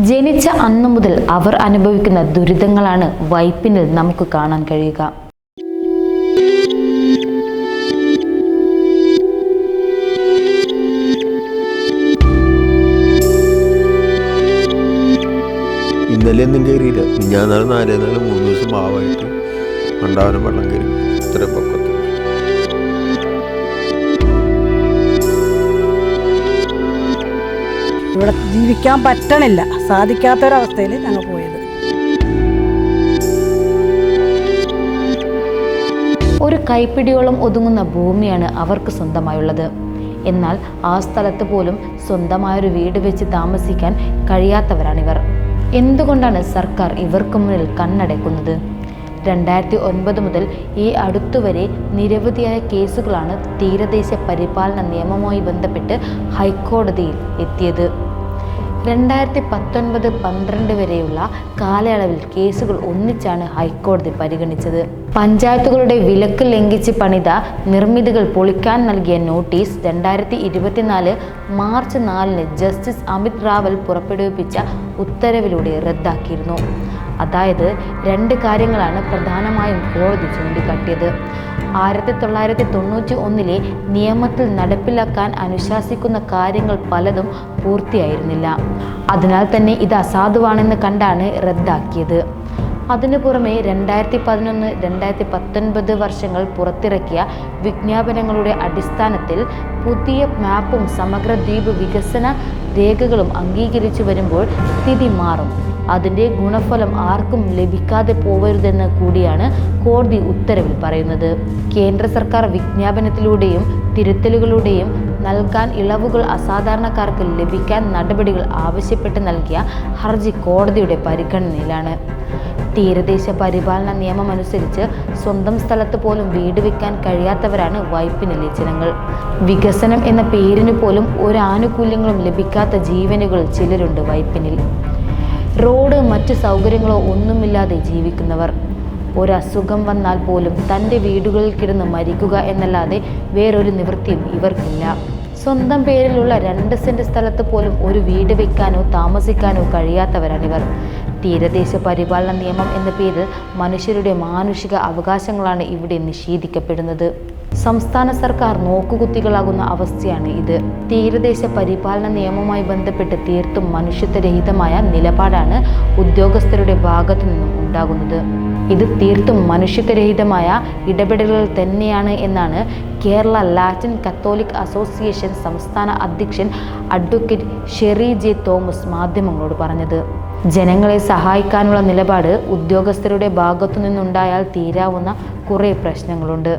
ജനിച്ച അന്നു മുതൽ അവർ അനുഭവിക്കുന്ന ദുരിതങ്ങളാണ് വൈപ്പിനിൽ നമുക്ക് കാണാൻ കഴിയുക. ഇന്നലെ ഒന്നും കയറിയില്ല. ഞാൻ 4 ദിവസം മാവായിട്ട് മണ്ടാവനം വെള്ളം കയറി ഇത്ര പൊക്കത്ത്. ഇവിടെ ജീവിക്കാൻ പറ്റണില്ല, സാധിക്കാത്തൊരവസ്ഥയിൽ ഞങ്ങൾ പോയത്. ഒരു കൈപ്പിടിയോളം ഒതുങ്ങുന്ന ഭൂമിയാണ് അവർക്ക് സ്വന്തമായുള്ളത്. എന്നാൽ ആ സ്ഥലത്ത് പോലും സ്വന്തമായൊരു വീട് വെച്ച് താമസിക്കാൻ കഴിയാത്തവരാണിവർ. എന്തുകൊണ്ടാണ് സർക്കാർ ഇവർക്ക് മുന്നിൽ കണ്ണടയ്ക്കുന്നത്? 2009 മുതൽ ഈ അടുത്തുവരെ നിരവധിയായ കേസുകളാണ് തീരദേശ പരിപാലന നിയമവുമായി ബന്ധപ്പെട്ട് ഹൈക്കോടതിയിൽ എത്തിയത്. 2019-12 വരെയുള്ള കാലയളവിൽ കേസുകൾ ഒന്നിച്ചാണ് ഹൈക്കോടതി പരിഗണിച്ചത്. പഞ്ചായത്തുകളുടെ വിലക്ക് ലംഘിച്ച് പണിത നിർമ്മിതികൾ പൊളിക്കാൻ നൽകിയ notice 2024 March 4 justice Amit Rawal പുറപ്പെടുവിപ്പിച്ച ഉത്തരവിലൂടെ റദ്ദാക്കിയിരുന്നു. അതായത് 2 കാര്യങ്ങളാണ് പ്രധാനമായും കോടതി ചൂണ്ടിക്കാട്ടിയത്. 1991 നിയമത്തിൽ നടപ്പിലാക്കാൻ അനുശാസിക്കുന്ന കാര്യങ്ങൾ പലതും പൂർത്തിയായിരുന്നില്ല. അതിനാൽ തന്നെ ഇത് അസാധുവാണെന്ന് കണ്ടാണ് റദ്ദാക്കിയത്. അതിനു പുറമെ 2011-2019 വർഷങ്ങൾ പുറത്തിറക്കിയ വിജ്ഞാപനങ്ങളുടെ അടിസ്ഥാനത്തിൽ പുതിയ മാപ്പും സമഗ്ര ദ്വീപ് വികസന രേഖകളും അംഗീകരിച്ചു വരുമ്പോൾ സ്ഥിതി മാറും. അതിൻ്റെ ഗുണഫലം ആർക്കും ലഭിക്കാതെ പോവരുതെന്ന് കൂടിയാണ് കോടതി ഉത്തരവിൽ പറയുന്നത്. കേന്ദ്ര സർക്കാർ വിജ്ഞാപനത്തിലൂടെയും തിരുത്തലുകളുടെയും നൽകാൻ ഇളവുകൾ അസാധാരണക്കാർക്ക് ലഭിക്കാൻ നടപടികൾ ആവശ്യപ്പെട്ട് നൽകിയ ഹർജി കോടതിയുടെ പരിഗണനയിലാണ്. തീരദേശ പരിപാലന നിയമമനുസരിച്ച് സ്വന്തം സ്ഥലത്ത് പോലും വീട് വെക്കാൻ കഴിയാത്തവരാണ് വൈപ്പിനിലെ ജനങ്ങൾ. വികസനം എന്ന പേരിന് പോലും ഒരു ആനുകൂല്യങ്ങളും ലഭിക്കാത്ത ജീവനുകൾ ചിലരുണ്ട് വൈപ്പിനിൽ. റോഡ്, മറ്റു സൗകര്യങ്ങളോ ഒന്നുമില്ലാതെ ജീവിക്കുന്നവർ. ഒരസുഖം വന്നാൽ പോലും തൻ്റെ വീടുകളിൽ കിടന്ന് മരിക്കുക എന്നല്ലാതെ വേറൊരു നിവൃത്തിയും ഇവർക്കില്ല. സ്വന്തം പേരിലുള്ള 2 സെന്റ് സ്ഥലത്ത് പോലും ഒരു വീട് വെക്കാനോ താമസിക്കാനോ കഴിയാത്തവരാണിവർ. തീരദേശ പരിപാലന നിയമം എന്ന പേരിൽ മനുഷ്യരുടെ മാനുഷിക അവകാശങ്ങളാണ് ഇവിടെ നിഷേധിക്കപ്പെടുന്നത്. സംസ്ഥാന സർക്കാർ നോക്കുകുത്തികളാകുന്ന അവസ്ഥയാണ് ഇത്. തീരദേശ പരിപാലന നിയമവുമായി ബന്ധപ്പെട്ട് തീർത്തും മനുഷ്യത്വരഹിതമായ നിലപാടാണ് ഉദ്യോഗസ്ഥരുടെ ഭാഗത്തു നിന്നും ഉണ്ടാകുന്നത്. ഇത് തീർത്തും മനുഷ്യത്വരഹിതമായ ഇടപെടലുകൾ തന്നെയാണ് എന്നാണ് കേരള ലാറ്റിൻ കത്തോലിക് അസോസിയേഷൻ സംസ്ഥാന അധ്യക്ഷൻ അഡ്വക്കേറ്റ് ഷെറി ജെ തോമസ് മാധ്യമങ്ങളോട് പറഞ്ഞത്. ജനങ്ങളെ സഹായിക്കാനുള്ള നിലപാട് ഉദ്യോഗസ്ഥരുടെ ഭാഗത്തു നിന്നുണ്ടായാൽ തീരാവുന്ന കുറേ പ്രശ്നങ്ങളുണ്ട്.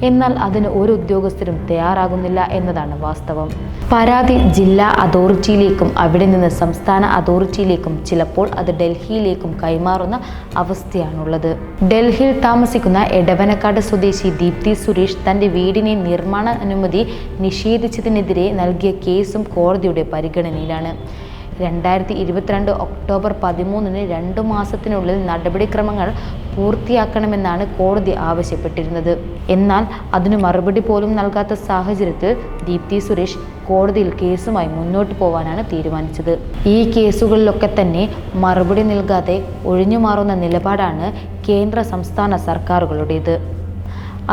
എന്നാൽ അതിന് ഒരു ഉദ്യോഗസ്ഥരും തയ്യാറാകുന്നില്ല എന്നതാണ് വാസ്തവം. പരാതി ജില്ലാ അതോറിറ്റിയിലേക്കും അവിടെ നിന്ന് സംസ്ഥാന അതോറിറ്റിയിലേക്കും ചിലപ്പോൾ അത് ഡൽഹിയിലേക്കും കൈമാറുന്ന അവസ്ഥയാണുള്ളത്. ഡൽഹിയിൽ താമസിക്കുന്ന എടവനക്കാട് സ്വദേശി ദീപ്തി സുരേഷ് തൻ്റെ വീടിനെ നിർമ്മാണ അനുമതി നിഷേധിച്ചതിനെതിരെ നൽകിയ കേസും കോടതിയുടെ പരിഗണനയിലാണ്. 2022 ഒക്ടോബർ 13 2 മാസത്തിനുള്ളിൽ നടപടിക്രമങ്ങൾ പൂർത്തിയാക്കണമെന്നാണ് കോടതി ആവശ്യപ്പെട്ടിരുന്നത്. എന്നാൽ അതിന് മറുപടി പോലും നൽകാത്ത സാഹചര്യത്തിൽ ദീപ്തി സുരേഷ് കോടതിയിൽ കേസുമായി മുന്നോട്ട് പോവാനാണ് തീരുമാനിച്ചത്. ഈ കേസുകളിലൊക്കെ തന്നെ മറുപടി നൽകാതെ ഒഴിഞ്ഞുമാറുന്ന നിലപാടാണ് കേന്ദ്ര സംസ്ഥാന സർക്കാരുകളുടേത്.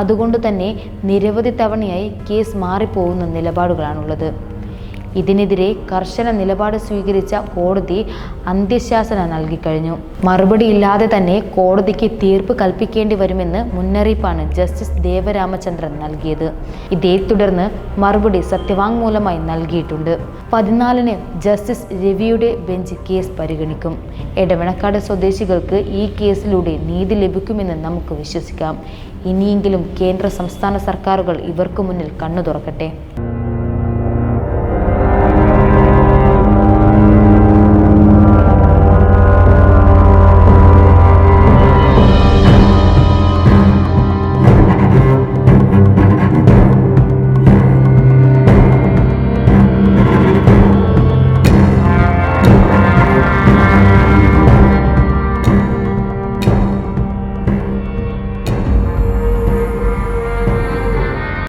അതുകൊണ്ട് തന്നെ നിരവധി തവണയായി കേസ് മാറിപ്പോകുന്ന നിലപാടുകളാണുള്ളത്. ഇതിനെതിരെ കർശന നിലപാട് സ്വീകരിച്ച കോടതി അന്ത്യശാസന നൽകിക്കഴിഞ്ഞു. മറുപടിയില്ലാതെ തന്നെ കോടതിക്ക് തീർപ്പ് കൽപ്പിക്കേണ്ടി വരുമെന്ന് മുന്നറിയിപ്പാണ് ജസ്റ്റിസ് ദേവരാമചന്ദ്രൻ നൽകിയത്. ഇതേ തുടർന്ന് മറുപടി സത്യവാങ്മൂലമായി നൽകിയിട്ടുണ്ട്. 14 ജസ്റ്റിസ് രവിയുടെ ബെഞ്ച് കേസ് പരിഗണിക്കും. എടവനക്കാട് സ്വദേശികൾക്ക് ഈ കേസിലൂടെ നീതി ലഭിക്കുമെന്ന് നമുക്ക് വിശ്വസിക്കാം. ഇനിയെങ്കിലും കേന്ദ്ര സംസ്ഥാന സർക്കാരുകൾ ഇവർക്ക് മുന്നിൽ കണ്ണു തുറക്കട്ടെ.